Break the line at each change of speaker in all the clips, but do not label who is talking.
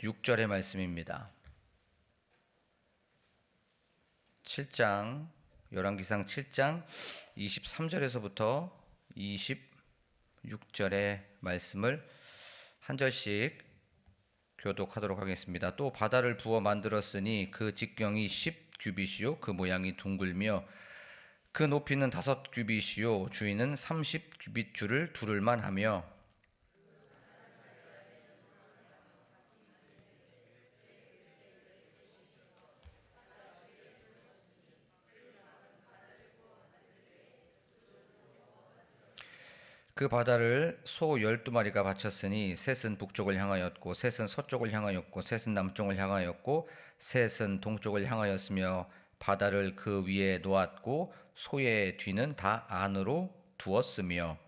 6절의 말씀입니다. 7장 열왕기상 7장 23절에서부터 26절의 말씀을 한 절씩 교독하도록 하겠습니다. 또 바다를 부어 만들었으니 그 직경이 10규빗이요 그 모양이 둥글며 그 높이는 5규빗이요 주위는 30규빗 줄을 두를만 하며 그 바다를 소 12마리가 바쳤으니 셋은 북쪽을 향하였고 셋은 서쪽을 향하였고 셋은 남쪽을 향하였고 셋은 동쪽을 향하였으며 바다를 그 위에 놓았고 소의 뒤는 다 안으로 두었으며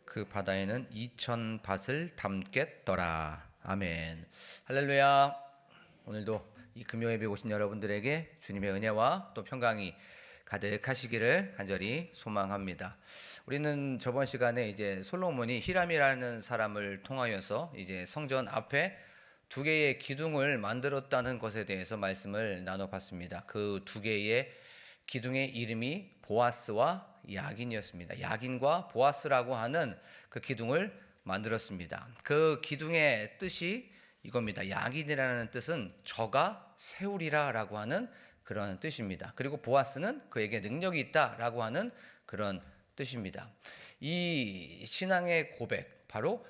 그 바다에는 2000밭을 담겠더라. 아멘. 할렐루야. 오늘도 이 금요 예배 오신 여러분들에게 주님의 은혜와 또 평강이 가득하시기를 간절히 소망합니다. 우리는 저번 시간에 이제 솔로몬이 히람이라는 사람을 통하여서 이제 성전 앞에 2개의 기둥을 만들었다는 것에 대해서 말씀을 나눠봤습니다. 그 2개의 기둥의 이름이 보아스와 야긴이었습니다. 야긴과 보아스라고 하는 그 기둥을 만들었습니다. 그 기둥의 뜻이 이겁니다. 야긴이라는 뜻은 저가 세우리라 라고 하는 그런 뜻입니다. 그리고 보아스는 그에게 능력이 있다 라고 하는 그런 뜻입니다. 이 신앙의 고백, 바로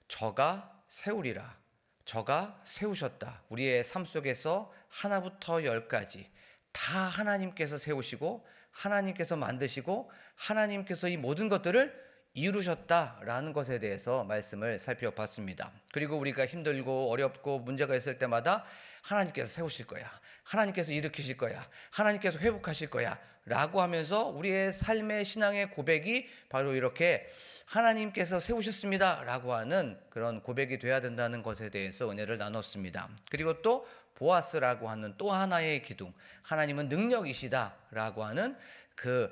저가 세우리라, 저가 세우셨다. 우리의 삶 속에서 하나부터 열까지 다 하나님께서 세우시고 하나님께서 만드시고 하나님께서 이 모든 것들을 이루셨다라는 것에 대해서 말씀을 살펴봤습니다. 그리고 우리가 힘들고 어렵고 문제가 있을 때마다 하나님께서 세우실 거야, 하나님께서 일으키실 거야, 하나님께서 회복하실 거야 라고 하면서 우리의 삶의 신앙의 고백이 바로 이렇게 하나님께서 세우셨습니다 라고 하는 그런 고백이 돼야 된다는 것에 대해서 은혜를 나눴습니다. 그리고 또 보아스라고 하는 또 하나의 기둥, 하나님은 능력이시다 라고 하는 그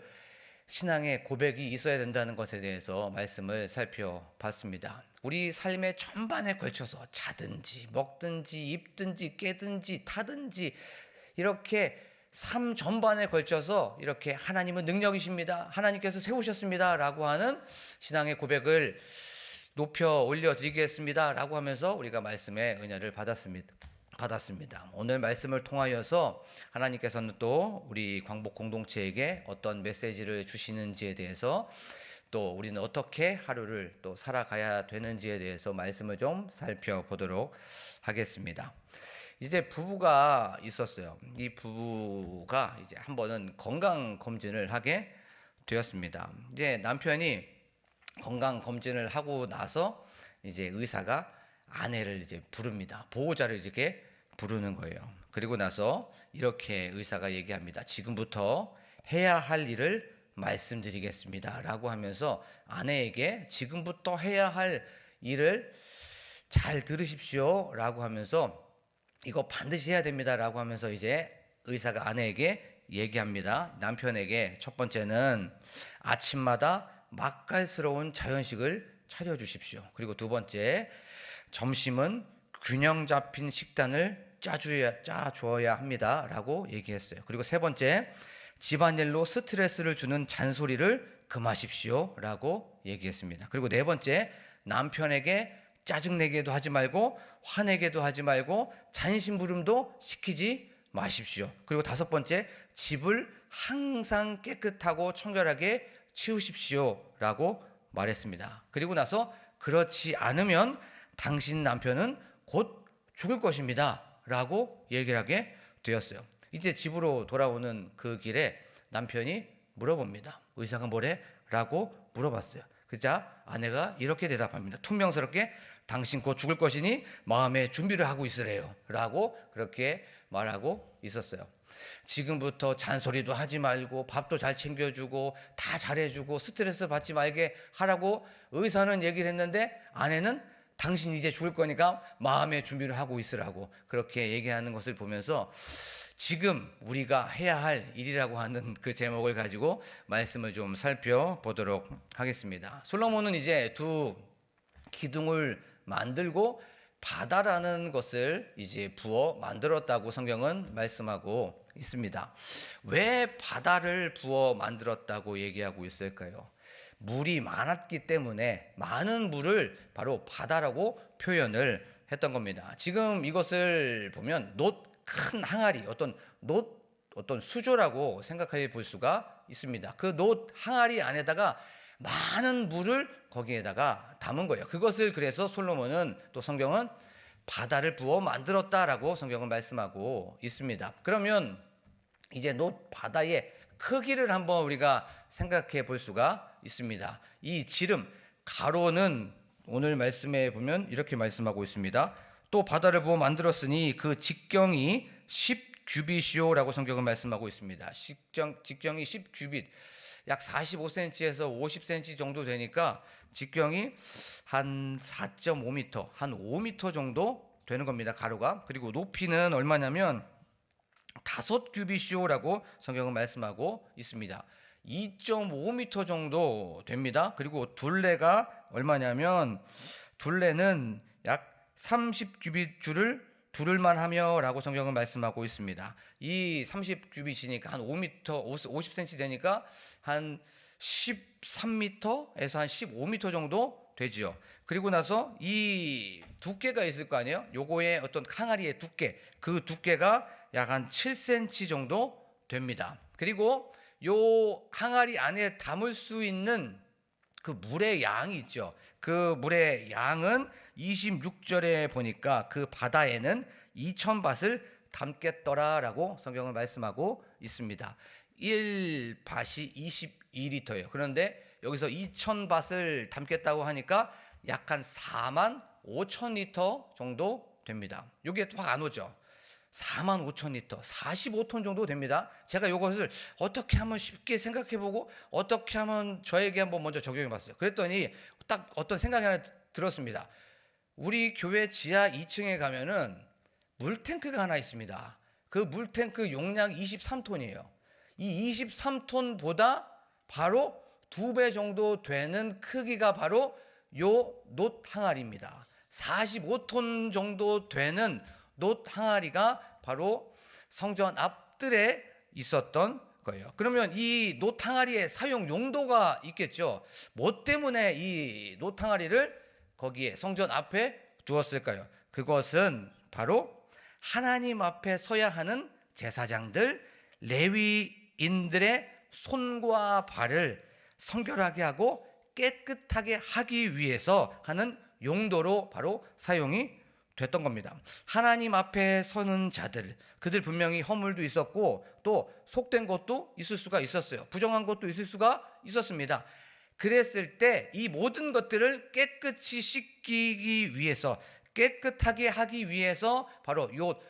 신앙의 고백이 있어야 된다는 것에 대해서 말씀을 살펴봤습니다. 우리 삶의 전반에 걸쳐서 자든지 먹든지 입든지 깨든지 타든지 이렇게 삶 전반에 걸쳐서 이렇게 하나님은 능력이십니다, 하나님께서 세우셨습니다 라고 하는 신앙의 고백을 높여 올려드리겠습니다 라고 하면서 우리가 말씀의 은혜를 받았습니다. 오늘 말씀을 통하여서 하나님께서는 또 우리 광복 공동체에게 어떤 메시지를 주시는지에 대해서 또 우리는 어떻게 하루를 또 살아가야 되는지에 대해서 말씀을 좀 살펴보도록 하겠습니다. 이제 부부가 있었어요. 이 부부가 이제 한 번은 건강 검진을 하게 되었습니다. 이제 남편이 건강 검진을 하고 나서 이제 의사가 아내를 이제 부릅니다. 보호자를 이렇게 부르는 거예요. 그리고 나서 이렇게 의사가 얘기합니다. 지금부터 해야 할 일을 말씀드리겠습니다 라고 하면서 아내에게 지금부터 해야 할 일을 잘 들으십시오 라고 하면서 이거 반드시 해야 됩니다 라고 하면서 이제 의사가 아내에게 얘기합니다. 남편에게 첫 번째는 아침마다 맛깔스러운 자연식을 차려주십시오. 그리고 두 번째, 점심은 균형 잡힌 식단을 짜주어야 합니다 라고 얘기했어요. 그리고 세 번째, 집안일로 스트레스를 주는 잔소리를 금하십시오 라고 얘기했습니다. 그리고 네 번째, 남편에게 짜증내게도 하지 말고 화내게도 하지 말고 잔심부름도 시키지 마십시오. 그리고 다섯 번째, 집을 항상 깨끗하고 청결하게 치우십시오 라고 말했습니다. 그리고 나서 그렇지 않으면 당신 남편은 곧 죽을 것입니다 라고 얘기를 하게 되었어요. 이제 집으로 돌아오는 그 길에 남편이 물어봅니다. 의사가 뭐래? 라고 물어봤어요. 그자 아내가 이렇게 대답합니다. 퉁명스럽게 당신 곧 죽을 것이니 마음의 준비를 하고 있으래요 라고 그렇게 말하고 있었어요. 지금부터 잔소리도 하지 말고 밥도 잘 챙겨주고 다 잘해주고 스트레스 받지 말게 하라고 의사는 얘기를 했는데 아내는 당신 이제 죽을 거니까 마음의 준비를 하고 있으라고 그렇게 얘기하는 것을 보면서 지금 우리가 해야 할 일이라고 하는 그 제목을 가지고 말씀을 좀 살펴보도록 하겠습니다. 솔로몬은 이제 두 기둥을 만들고 바다라는 것을 이제 부어 만들었다고 성경은 말씀하고 있습니다. 왜 바다를 부어 만들었다고 얘기하고 있을까요? 물이 많았기 때문에 많은 물을 바로 바다라고 표현을 했던 겁니다. 지금 이것을 보면 큰 항아리, 어떤 수조라고 생각해 볼 수가 있습니다. 그 항아리 안에다가 많은 물을 거기에다가 담은 거예요. 그것을 그래서 솔로몬은 또 성경은 바다를 부어 만들었다라고 성경은 말씀하고 있습니다. 그러면 이제 바다의 크기를 한번 우리가 생각해 볼 수가 있습니다. 이 지름 가로는 오늘 말씀에 보면 이렇게 말씀하고 있습니다. 또 바다를 부어 만들었으니 그 직경이 10규빗이요라고 성경은 말씀하고 있습니다. 직경이 10규빗, 약 45cm에서 50cm 정도 되니까 직경이 한 4.5m, 한 5m 정도 되는 겁니다. 가로가. 그리고 높이는 얼마냐면 5규빗이요라고 성경은 말씀하고 있습니다. 2.5m 정도 됩니다. 그리고 둘레가 얼마냐면 둘레는 약 30규빗 줄을 두를만 하며라고 성경은 말씀하고 있습니다. 이 30규빗이니까 한 5m, 50cm 되니까 한 13m에서 한 15m 정도 되지요. 그리고 나서 이 두께가 있을 거 아니에요? 요거의 어떤 항아리의 두께, 그 두께가 약 한 7cm 정도 됩니다. 그리고 요 항아리 안에 담을 수 있는 그 물의 양이 있죠. 그 물의 양은 26절에 보니까 그 바다에는 2000밭을 담겠더라라고 성경은 말씀하고 있습니다. 1밭이 22리터예요. 그런데 여기서 2000밭을 담겠다고 하니까 약 한 4만 5천 리터 정도 됩니다. 이게 확 안 오죠. 4만 5천 리터, 45톤 정도 됩니다. 제가 이것을 어떻게 하면 쉽게 생각해보고 어떻게 하면 저에게 한번 먼저 적용해봤어요. 그랬더니 딱 어떤 생각이 하나 들었습니다. 우리 교회 지하 2층에 가면은 물탱크가 하나 있습니다. 그 물탱크 용량 23톤이에요. 이 23톤보다 바로 2배 정도 되는 크기가 바로 요 항아리입니다. 45톤 정도 되는 항아리가 바로 성전 앞뜰에 있었던 거예요. 그러면 이 항아리의 사용 용도가 있겠죠. 뭐 때문에 이 항아리를 거기에 성전 앞에 두었을까요? 그것은 바로 하나님 앞에 서야 하는 제사장들, 레위인들의 손과 발을 성결하게 하고 깨끗하게 하기 위해서 하는 용도로 바로 사용이 됐던 겁니다. 하나님 앞에 서는 자들, 그들 분명히 허물도 있었고 또 속된 것도 있을 수가 있었어요. 부정한 것도 있을 수가 있었습니다. 그랬을 때 이 모든 것들을 깨끗이 씻기기 위해서, 깨끗하게 하기 위해서 바로 요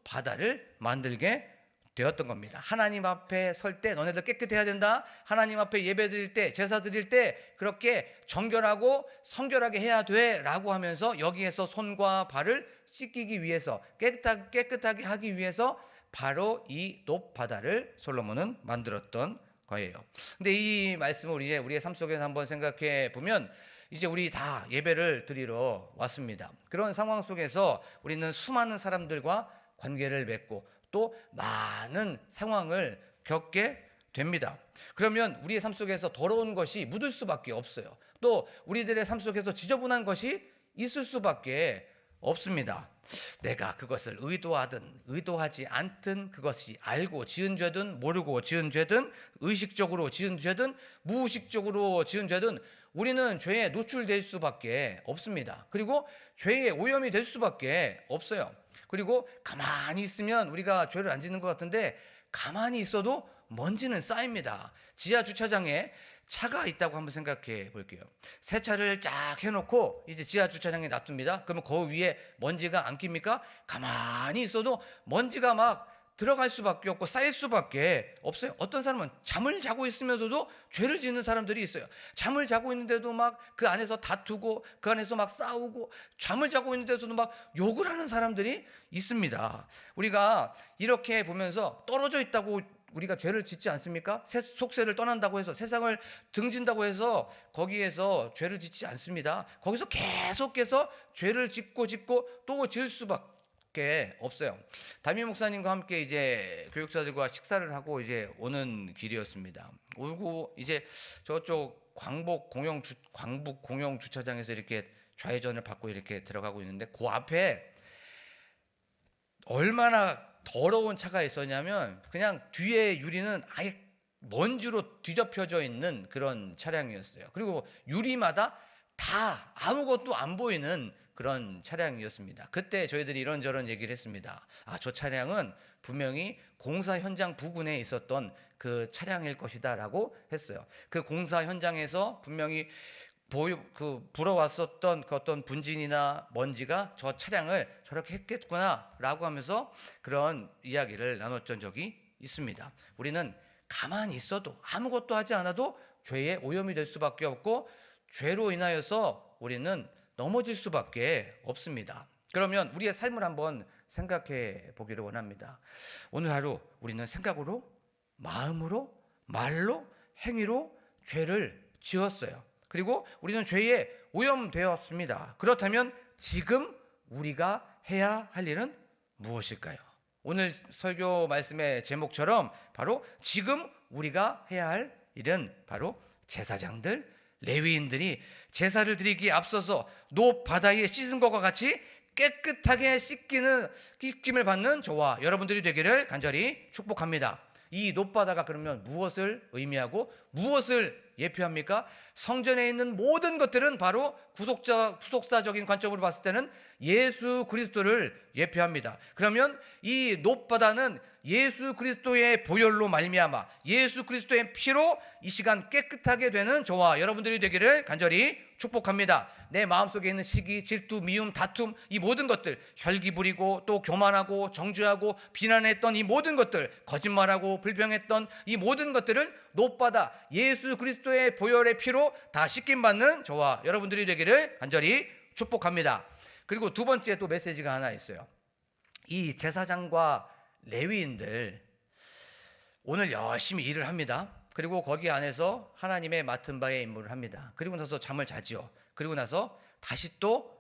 바다를 만들게 되었던 겁니다. 하나님 앞에 설 때 너네들 깨끗해야 된다. 하나님 앞에 예배 드릴 때, 제사 드릴 때 그렇게 정결하고 성결하게 해야 돼 라고 하면서 여기에서 손과 발을 씻기기 위해서, 깨끗하게 하기 위해서 바로 이 바다를 솔로몬은 만들었던 거예요. 근데 이 말씀을 우리의 삶 속에서 한번 생각해 보면 이제 우리 다 예배를 드리러 왔습니다. 그런 상황 속에서 우리는 수많은 사람들과 관계를 맺고 또 많은 상황을 겪게 됩니다. 그러면 우리의 삶 속에서 더러운 것이 묻을 수밖에 없어요. 또 우리들의 삶 속에서 지저분한 것이 있을 수밖에 없습니다. 내가 그것을 의도하든 의도하지 않든, 그것이 알고 지은 죄든 모르고 지은 죄든, 의식적으로 지은 죄든 무의식적으로 지은 죄든 우리는 죄에 노출될 수밖에 없습니다. 그리고 죄에 오염이 될 수밖에 없어요. 그리고 가만히 있으면 우리가 죄를 안 짓는 것 같은데 가만히 있어도 먼지는 쌓입니다. 지하 주차장에 차가 있다고 한번 생각해 볼게요. 새 차를 쫙 해놓고 이제 지하 주차장에 놔둡니다. 그러면 그 위에 먼지가 안 낍니까? 가만히 있어도 먼지가 막 들어갈 수밖에 없고 쌓일 수밖에 없어요. 어떤 사람은 잠을 자고 있으면서도 죄를 짓는 사람들이 있어요. 잠을 자고 있는데도 막 그 안에서 다투고 그 안에서 막 싸우고, 잠을 자고 있는데도 막 욕을 하는 사람들이 있습니다. 우리가 이렇게 보면서 떨어져 있다고 우리가 죄를 짓지 않습니까? 속세를 떠난다고 해서, 세상을 등진다고 해서 거기에서 죄를 짓지 않습니다. 거기서 계속해서 죄를 짓고 또 지을 수밖에 없어요. 담임 목사님과 함께 이제 교육자들과 식사를 하고 이제 오는 길이었습니다. 오고 이제 저쪽 광북 공영 주차장에서 이렇게 좌회전을 받고 이렇게 들어가고 있는데, 그 앞에 얼마나 더러운 차가 있었냐면 그냥 뒤에 유리는 아예 먼지로 뒤덮여져 있는 그런 차량이었어요. 그리고 유리마다 다 아무것도 안 보이는 그런 차량이었습니다. 그때 저희들이 이런저런 얘기를 했습니다. 저 차량은 분명히 공사 현장 부근에 있었던 그 차량일 것이다 라고 했어요. 그 공사 현장에서 분명히 불어왔었던 그 어떤 분진이나 먼지가 저 차량을 저렇게 했겠구나 라고 하면서 그런 이야기를 나눴던 적이 있습니다. 우리는 가만히 있어도, 아무것도 하지 않아도 죄의 오염이 될 수밖에 없고, 죄로 인하여서 우리는 넘어질 수밖에 없습니다. 그러면 우리의 삶을 한번 생각해 보기를 원합니다. 오늘 하루 우리는 생각으로, 마음으로, 말로, 행위로 죄를 지었어요. 그리고 우리는 죄에 오염되었습니다. 그렇다면 지금 우리가 해야 할 일은 무엇일까요? 오늘 설교 말씀의 제목처럼 바로 지금 우리가 해야 할 일은 바로 제사장들, 레위인들이 제사를 드리기에 앞서서 노바다에 씻은 것과 같이 깨끗하게 씻김을 받는 저와 여러분들이 되기를 간절히 축복합니다. 이 노바다가 그러면 무엇을 의미하고 무엇을 예표합니까? 성전에 있는 모든 것들은 바로 구속사적인 관점으로 봤을 때는 예수 그리스도를 예표합니다. 그러면 이 노바다는 예수 그리스도의 보혈로 말미암아 예수 그리스도의 피로 이 시간 깨끗하게 되는 저와 여러분들이 되기를 간절히 축복합니다. 내 마음속에 있는 시기, 질투, 미움, 다툼, 이 모든 것들, 혈기 부리고 또 교만하고 정죄하고 비난했던 이 모든 것들, 거짓말하고 불평했던 이 모든 것들을 노바다 예수 그리스도의 보혈의 피로 다 씻김받는 저와 여러분들이 되기를 간절히 축복합니다. 그리고 두 번째 또 메시지가 하나 있어요. 이 제사장과 레위인들 오늘 열심히 일을 합니다. 그리고 거기 안에서 하나님의 맡은 바의 임무를 합니다. 그리고 나서 잠을 자지요. 그리고 나서 다시 또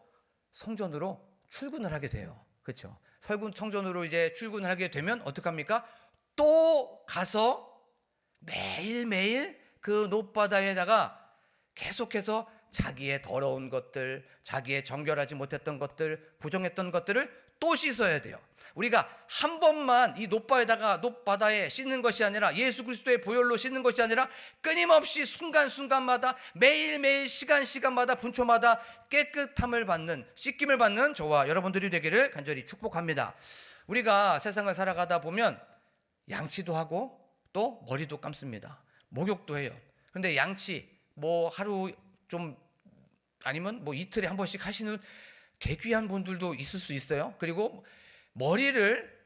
성전으로 출근을 하게 돼요. 그렇죠? 성전으로 이제 출근을 하게 되면 어떡합니까? 또 가서 매일매일 그 노바다에다가 계속해서 자기의 더러운 것들, 자기의 정결하지 못했던 것들, 부정했던 것들을 또 씻어야 돼요. 우리가 한 번만 이 노바다에 씻는 것이 아니라, 예수 그리스도의 보혈로 씻는 것이 아니라 끊임없이 순간순간마다 매일매일 시간마다 분초마다 깨끗함을 받는, 씻김을 받는 저와 여러분들이 되기를 간절히 축복합니다. 우리가 세상을 살아가다 보면 양치도 하고 또 머리도 감습니다. 목욕도 해요. 근데 양치 하루 좀 아니면 이틀에 한 번씩 하시는 괴귀한 분들도 있을 수 있어요. 그리고 머리를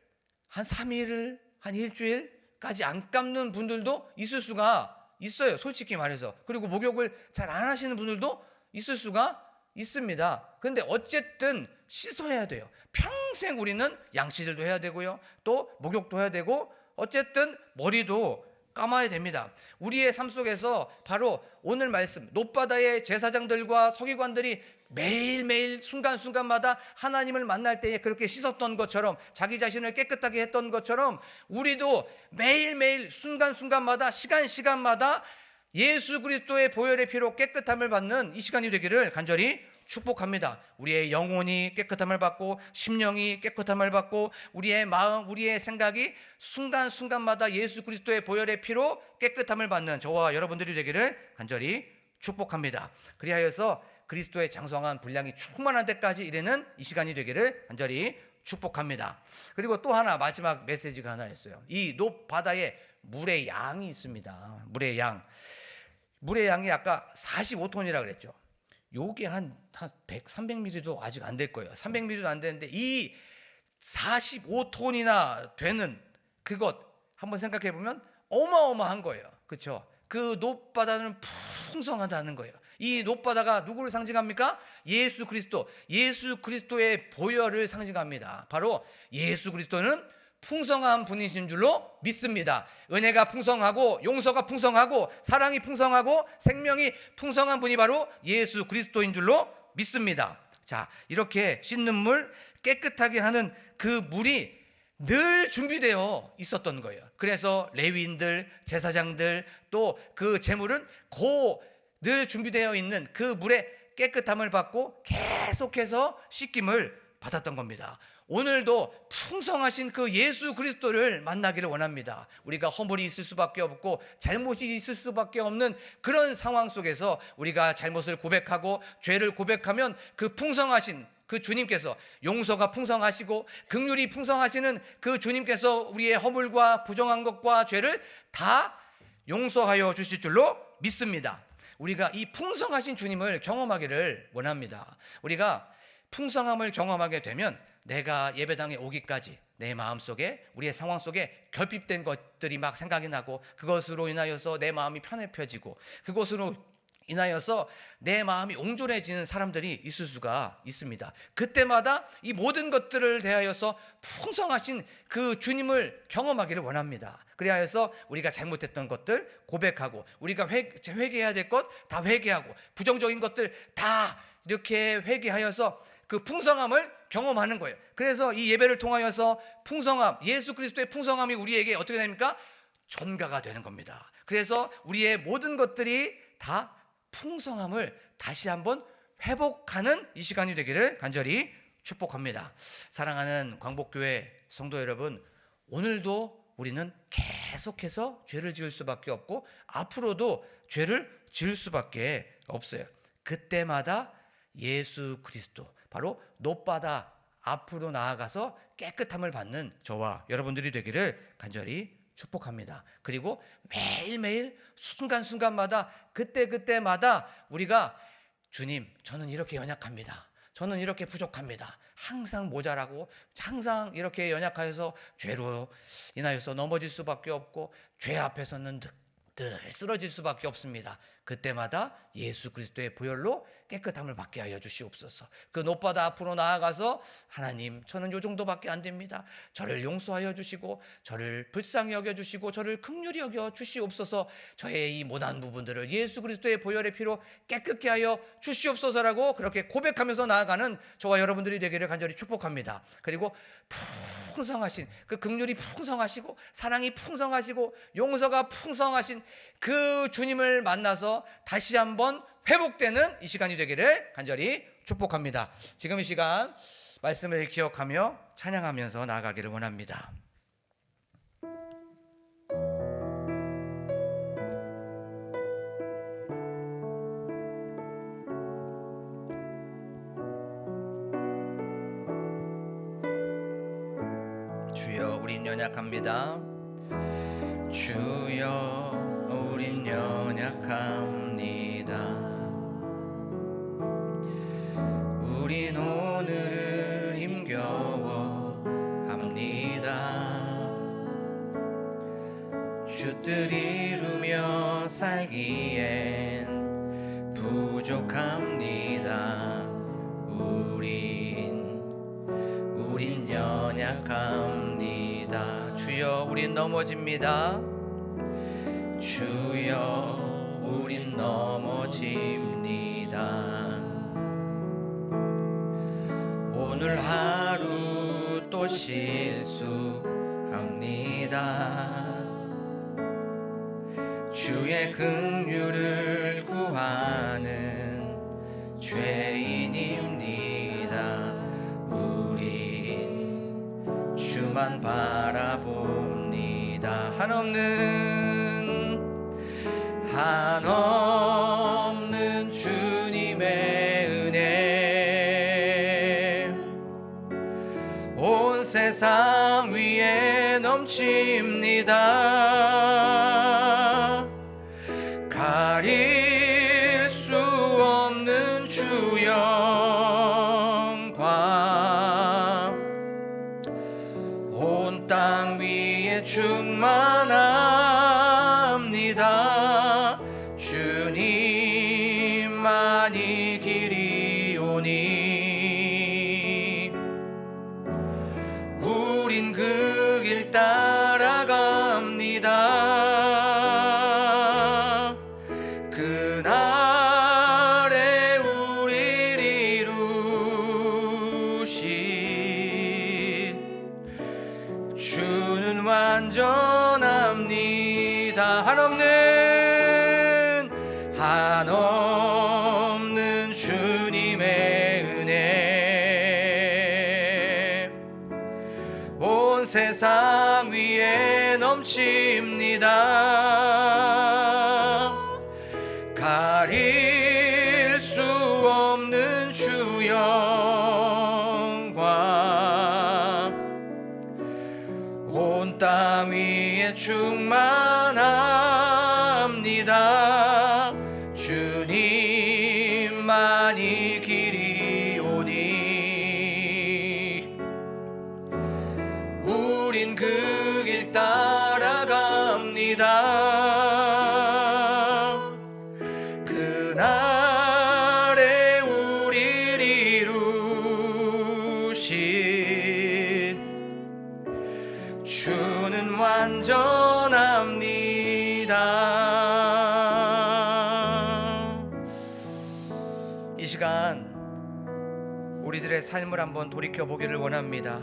한 3일, 한 일주일까지 안 감는 분들도 있을 수가 있어요. 솔직히 말해서. 그리고 목욕을 잘 안 하시는 분들도 있을 수가 있습니다. 그런데 어쨌든 씻어야 돼요. 평생 우리는 양치질도 해야 되고요. 또 목욕도 해야 되고 어쨌든 머리도 감아야 됩니다. 우리의 삶 속에서 바로 오늘 말씀, 노바다의 제사장들과 서기관들이 매일매일 순간순간마다 하나님을 만날 때에 그렇게 씻었던 것처럼, 자기 자신을 깨끗하게 했던 것처럼 우리도 매일매일 순간순간마다 시간마다 예수 그리스도의 보혈의 피로 깨끗함을 받는 이 시간이 되기를 간절히 축복합니다. 우리의 영혼이 깨끗함을 받고 심령이 깨끗함을 받고 우리의 마음, 우리의 생각이 순간순간마다 예수 그리스도의 보혈의 피로 깨끗함을 받는 저와 여러분들이 되기를 간절히 축복합니다. 그리하여서 그리스도의 장성한 분량이 충만한 데까지 이르는 이 시간이 되기를 간절히 축복합니다. 그리고 또 하나 마지막 메시지가 하나 있어요. 이 노바다에 물의 양이 있습니다. 물의 양이 아까 45톤이라 그랬죠. 요게 한 100, 300ml도 아직 안 될 거예요. 300ml도 안 되는데 이 45톤이나 되는 그것 한번 생각해 보면 어마어마한 거예요. 그렇죠? 그 놋바다는 풍성하다는 거예요. 이 놋바다가 누구를 상징합니까? 예수 그리스도, 예수 그리스도의 보혈을 상징합니다. 바로 예수 그리스도는 풍성한 분이신 줄로 믿습니다. 은혜가 풍성하고 용서가 풍성하고 사랑이 풍성하고 생명이 풍성한 분이 바로 예수 그리스도인 줄로 믿습니다. 자, 이렇게 씻는 물, 깨끗하게 하는 그 물이 늘 준비되어 있었던 거예요. 그래서 레위인들, 제사장들 또 그 제물은 늘 준비되어 있는 그 물의 깨끗함을 받고 계속해서 씻김을 받았던 겁니다. 오늘도 풍성하신 그 예수 그리스도를 만나기를 원합니다. 우리가 허물이 있을 수밖에 없고 잘못이 있을 수밖에 없는 그런 상황 속에서 우리가 잘못을 고백하고 죄를 고백하면 그 풍성하신 그 주님께서, 용서가 풍성하시고 긍휼이 풍성하시는 그 주님께서 우리의 허물과 부정한 것과 죄를 다 용서하여 주실 줄로 믿습니다. 우리가 이 풍성하신 주님을 경험하기를 원합니다. 우리가 풍성함을 경험하게 되면 내가 예배당에 오기까지 내 마음속에, 우리의 상황 속에 결핍된 것들이 막 생각이 나고, 그것으로 인하여서 내 마음이 편해져지고, 그것으로 인하여서 내 마음이 옹졸해지는 사람들이 있을 수가 있습니다. 그때마다 이 모든 것들을 대하여서 풍성하신 그 주님을 경험하기를 원합니다. 그리하여서 우리가 잘못했던 것들 고백하고, 우리가 회개해야 될 것 다 회개하고, 부정적인 것들 다 이렇게 회개하여서 그 풍성함을 경험하는 거예요. 그래서 이 예배를 통하여서 풍성함, 예수 그리스도의 풍성함이 우리에게 어떻게 됩니까? 전가가 되는 겁니다. 그래서 우리의 모든 것들이 다 풍성함을 다시 한번 회복하는 이 시간이 되기를 간절히 축복합니다. 사랑하는 광복교회 성도 여러분, 오늘도 우리는 계속해서 죄를 지을 수밖에 없고 앞으로도 죄를 지을 수밖에 없어요. 그때마다 예수 그리스도, 바로 놋바다 앞으로 나아가서 깨끗함을 받는 저와 여러분들이 되기를 간절히 축복합니다. 그리고 매일매일 순간순간마다 그때마다 우리가 주님, 저는 이렇게 연약합니다. 저는 이렇게 부족합니다. 항상 모자라고 항상 이렇게 연약하여서 죄로 인하여서 넘어질 수밖에 없고 죄 앞에서는 늘 쓰러질 수밖에 없습니다. 그때마다 예수 그리스도의 보혈로 깨끗함을 받게 하여 주시옵소서. 그 놋바다 앞으로 나아가서 하나님, 저는 요 정도밖에 안 됩니다. 저를 용서하여 주시고 저를 불쌍히 여겨 주시고 저를 긍휼히 여겨 주시옵소서. 저의 이 못난 부분들을 예수 그리스도의 보혈의 피로 깨끗게 하여 주시옵소서라고 그렇게 고백하면서 나아가는 저와 여러분들이 되기를 간절히 축복합니다. 그리고 풍성하신 그 긍휼이 풍성하시고 사랑이 풍성하시고 용서가 풍성하신 그 주님을 만나서 다시 한번 회복되는 이 시간이 되기를 간절히 축복합니다. 지금 이 시간 말씀을 기억하며 찬양하면서 나아가기를 원합니다. 주여, 우린 연약합니다. 주여, 우린 연약합니다. 우린 오늘을 힘겨워합니다. 주 뜻 이루며 살기엔 부족합니다. 우린 연약합니다. 주여, 우린 넘어집니다. 주여, 우린 넘어집니다. 오늘 하루 또 실수합니다. 주의 긍휼을 구하는 죄인입니다. 우린 주만 바라봅니다. 한없는 주님의 은혜 온 세상 위에 넘칩니다. 가릴 수 없는 주 영광 온 땅 위에 주 주님만이 길이오니 우린 그 길 따라갑니다. 그날에 우릴 이루신 주는 완전합니다. 한없는 주님의 은혜 온 세상 위에 넘칩니다. 가릴 수 없는 주 영광 온 땅 위에 충만합니다. 주님만이 길이오니 우린 그 길 따라갑니다. 그날에 우릴 이루신 주는 완전합니다. 이 시간 우리들의 삶을 한번 돌이켜보기를 원합니다.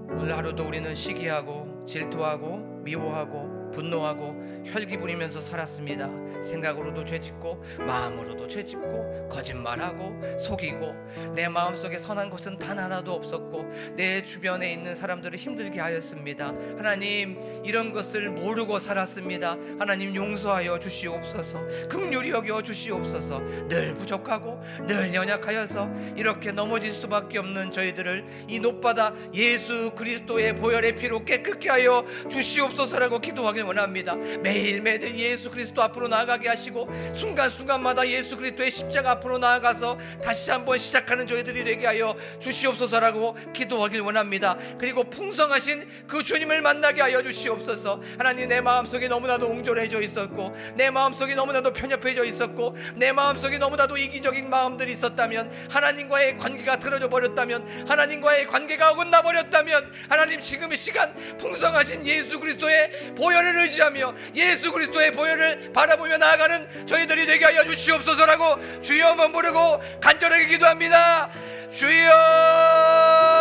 오늘 하루도 우리는 시기하고 질투하고 미워하고 분노하고 혈기 부리면서 살았습니다. 생각으로도 죄짓고 마음으로도 죄짓고 거짓말하고 속이고 내 마음속에 선한 것은 단 하나도 없었고 내 주변에 있는 사람들을 힘들게 하였습니다. 하나님, 이런 것을 모르고 살았습니다. 하나님, 용서하여 주시옵소서. 긍휼히 여겨 주시옵소서. 늘 부족하고 늘 연약하여서 이렇게 넘어질 수밖에 없는 저희들을 이 높바다 예수 그리스도의 보혈의 피로 깨끗게 하여 주시옵소서라고 기도하길 원합니다. 매일매일 예수 그리스도 앞으로 나아가게 하시고 순간순간마다 예수 그리스도의 십자가 앞으로 나아가서 다시 한번 시작하는 저희들이 되게 하여 주시옵소서라고 기도하길 원합니다. 그리고 풍성하신 그 주님을 만나게 하여 주시옵소서. 하나님, 내 마음속에 너무나도 옹졸해져 있었고 내 마음속에 너무나도 편협해져 있었고 내 마음속에 너무나도 이기적인 마음들이 있었다면, 하나님과의 관계가 틀어져 버렸다면, 하나님과의 관계가 어긋나 버렸다면, 하나님, 지금 이 시간 풍성하신 예수 그리스도의 보혈을 의지하며 예수 그리스도의 보혈을 바라보며 나아가는 저희들이 되게 하여 주시옵소서라고 주여 한번 부르고 간절하게 기도합니다. 주여.